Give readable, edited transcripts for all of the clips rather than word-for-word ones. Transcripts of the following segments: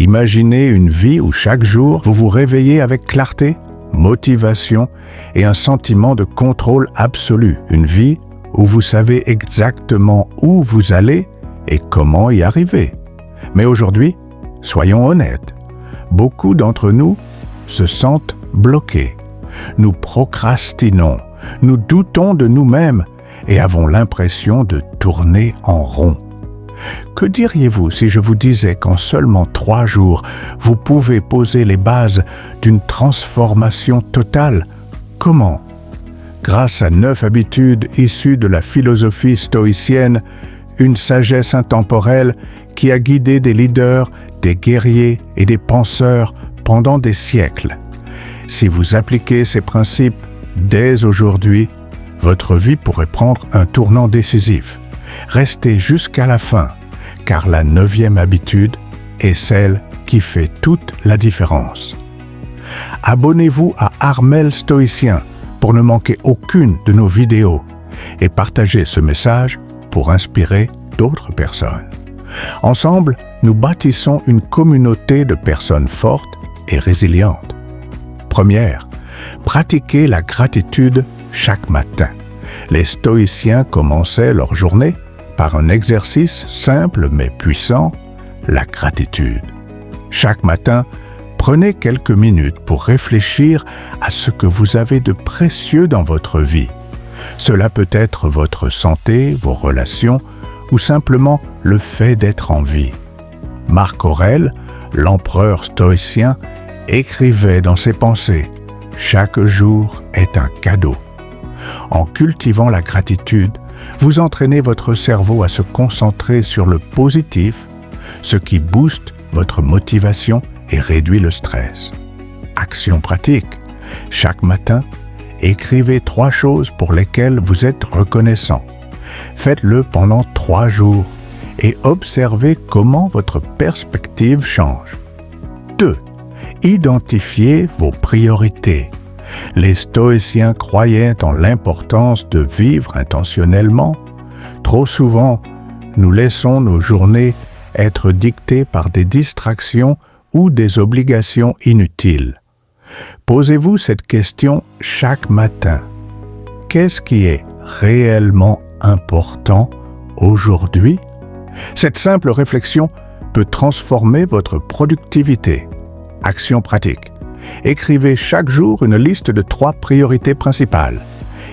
Imaginez une vie où chaque jour vous vous réveillez avec clarté, motivation et un sentiment de contrôle absolu. Une vie où vous savez exactement où vous allez et comment y arriver. Mais aujourd'hui, soyons honnêtes, beaucoup d'entre nous se sentent bloqués. Nous procrastinons, nous doutons de nous-mêmes et avons l'impression de tourner en rond. Que diriez-vous si je vous disais qu'en seulement 3 jours, vous pouvez poser les bases d'une transformation totale? Comment? Grâce à 9 habitudes issues de la philosophie stoïcienne, une sagesse intemporelle qui a guidé des leaders, des guerriers et des penseurs pendant des siècles. Si vous appliquez ces principes dès aujourd'hui, votre vie pourrait prendre un tournant décisif. Restez jusqu'à la fin, car la 9e habitude est celle qui fait toute la différence. Abonnez-vous à Armel Stoïcien pour ne manquer aucune de nos vidéos et partagez ce message pour inspirer d'autres personnes. Ensemble, nous bâtissons une communauté de personnes fortes et résilientes. Première, pratiquez la gratitude chaque matin. Les stoïciens commençaient leur journée par un exercice simple mais puissant, la gratitude. Chaque matin, prenez quelques minutes pour réfléchir à ce que vous avez de précieux dans votre vie. Cela peut être votre santé, vos relations ou simplement le fait d'être en vie. Marc Aurèle, l'empereur stoïcien, écrivait dans ses pensées « Chaque jour est un cadeau ». En cultivant la gratitude, vous entraînez votre cerveau à se concentrer sur le positif, ce qui booste votre motivation et réduit le stress. Action pratique. Chaque matin, écrivez 3 choses pour lesquelles vous êtes reconnaissant. Faites-le pendant 3 jours et observez comment votre perspective change. 2. Identifiez vos priorités. Les stoïciens croyaient en l'importance de vivre intentionnellement. Trop souvent, nous laissons nos journées être dictées par des distractions ou des obligations inutiles. Posez-vous cette question chaque matin. Qu'est-ce qui est réellement important aujourd'hui? Cette simple réflexion peut transformer votre productivité. Action pratique. Écrivez chaque jour une liste de 3 priorités principales.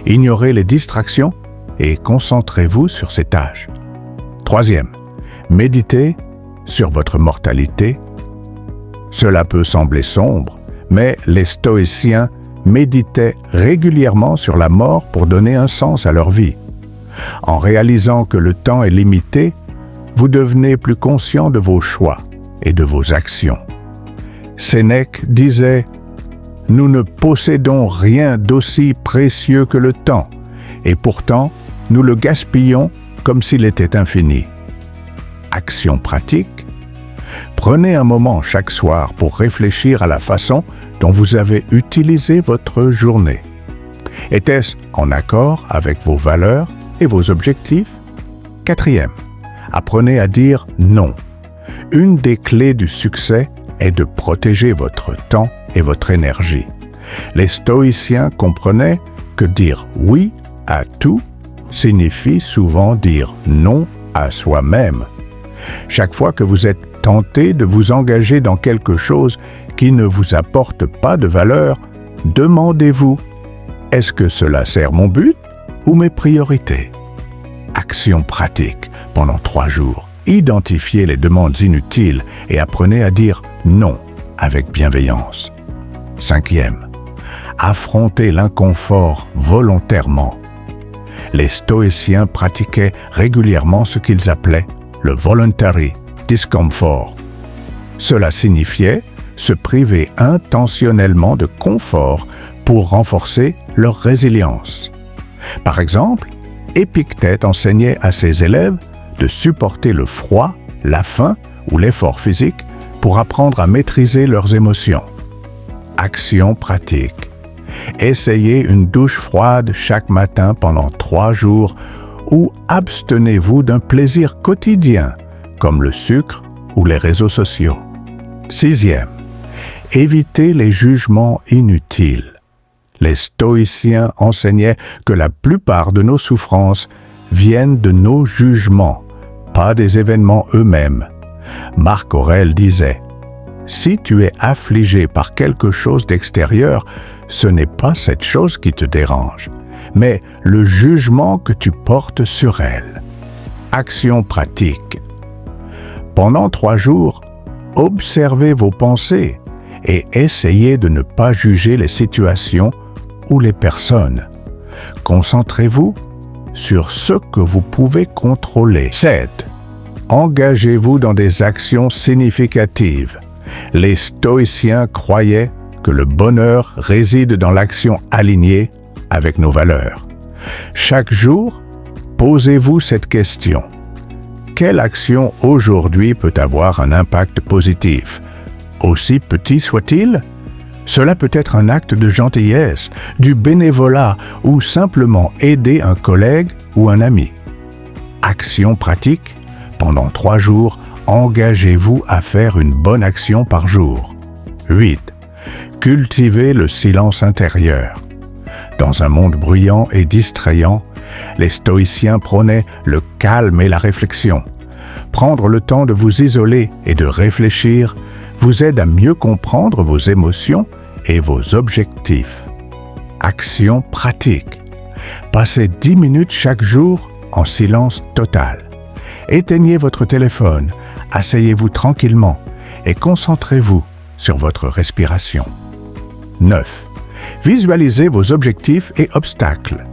Ignorez les distractions et concentrez-vous sur ces tâches. 3e, méditez sur votre mortalité. Cela peut sembler sombre, mais les stoïciens méditaient régulièrement sur la mort pour donner un sens à leur vie. En réalisant que le temps est limité, vous devenez plus conscient de vos choix et de vos actions. Sénèque disait « Nous ne possédons rien d'aussi précieux que le temps, et pourtant nous le gaspillons comme s'il était infini. » Action pratique. Prenez un moment chaque soir pour réfléchir à la façon dont vous avez utilisé votre journée. Était-ce en accord avec vos valeurs et vos objectifs? 4e, apprenez à dire non. Une des clés du succès est de protéger votre temps et votre énergie. Les stoïciens comprenaient que dire oui à tout signifie souvent dire non à soi-même. Chaque fois que vous êtes tenté de vous engager dans quelque chose qui ne vous apporte pas de valeur, demandez-vous « Est-ce que cela sert mon but ou mes priorités ?» Action pratique pendant 3 jours. Identifiez les demandes inutiles et apprenez à dire non avec bienveillance. 5e, affrontez l'inconfort volontairement. Les stoïciens pratiquaient régulièrement ce qu'ils appelaient le voluntary discomfort. Cela signifiait se priver intentionnellement de confort pour renforcer leur résilience. Par exemple, Épictète enseignait à ses élèves de supporter le froid, la faim ou l'effort physique pour apprendre à maîtriser leurs émotions. Action pratique. Essayez une douche froide chaque matin pendant 3 jours ou abstenez-vous d'un plaisir quotidien comme le sucre ou les réseaux sociaux. Sixième, évitez les jugements inutiles. Les stoïciens enseignaient que la plupart de nos souffrances viennent de nos jugements, pas des événements eux-mêmes. Marc Aurèle disait « Si tu es affligé par quelque chose d'extérieur, ce n'est pas cette chose qui te dérange, mais le jugement que tu portes sur elle. » Action pratique. Pendant 3 jours, observez vos pensées et essayez de ne pas juger les situations ou les personnes. Concentrez-vous sur ce que vous pouvez contrôler. 7. Engagez-vous dans des actions significatives. Les stoïciens croyaient que le bonheur réside dans l'action alignée avec nos valeurs. Chaque jour, posez-vous cette question. Quelle action aujourd'hui peut avoir un impact positif? Aussi petit soit-il? Cela peut être un acte de gentillesse, du bénévolat ou simplement aider un collègue ou un ami. Action pratique. Pendant 3 jours, engagez-vous à faire une bonne action par jour. 8. Cultivez le silence intérieur. Dans un monde bruyant et distrayant, les stoïciens prônaient le calme et la réflexion. Prendre le temps de vous isoler et de réfléchir vous aide à mieux comprendre vos émotions et vos objectifs. Action pratique. Passez 10 minutes chaque jour en silence total. Éteignez votre téléphone, asseyez-vous tranquillement et concentrez-vous sur votre respiration. 9. Visualisez vos objectifs et obstacles.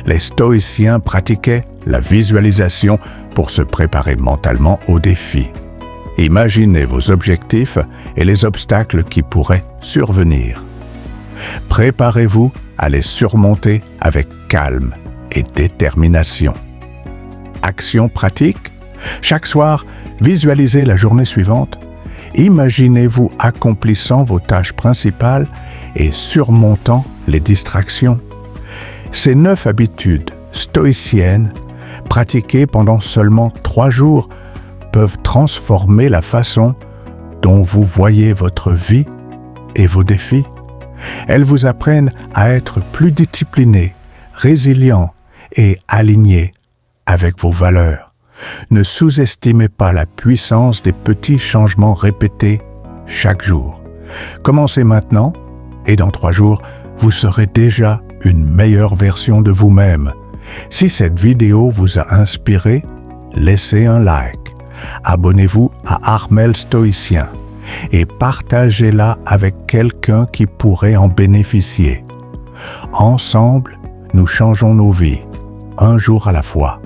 Les stoïciens pratiquaient la visualisation pour se préparer mentalement aux défis. Imaginez vos objectifs et les obstacles qui pourraient survenir. Préparez-vous à les surmonter avec calme et détermination. Action pratique. Chaque soir, visualisez la journée suivante. Imaginez-vous accomplissant vos tâches principales et surmontant les distractions. Ces 9 habitudes stoïciennes, pratiquées pendant seulement 3 jours, peuvent transformer la façon dont vous voyez votre vie et vos défis. Elles vous apprennent à être plus discipliné, résilient et aligné avec vos valeurs. Ne sous-estimez pas la puissance des petits changements répétés chaque jour. Commencez maintenant et dans 3 jours, vous serez déjà une meilleure version de vous-même. Si cette vidéo vous a inspiré, laissez un like. Abonnez-vous à Armel Stoïcien et partagez-la avec quelqu'un qui pourrait en bénéficier. Ensemble, nous changeons nos vies, un jour à la fois.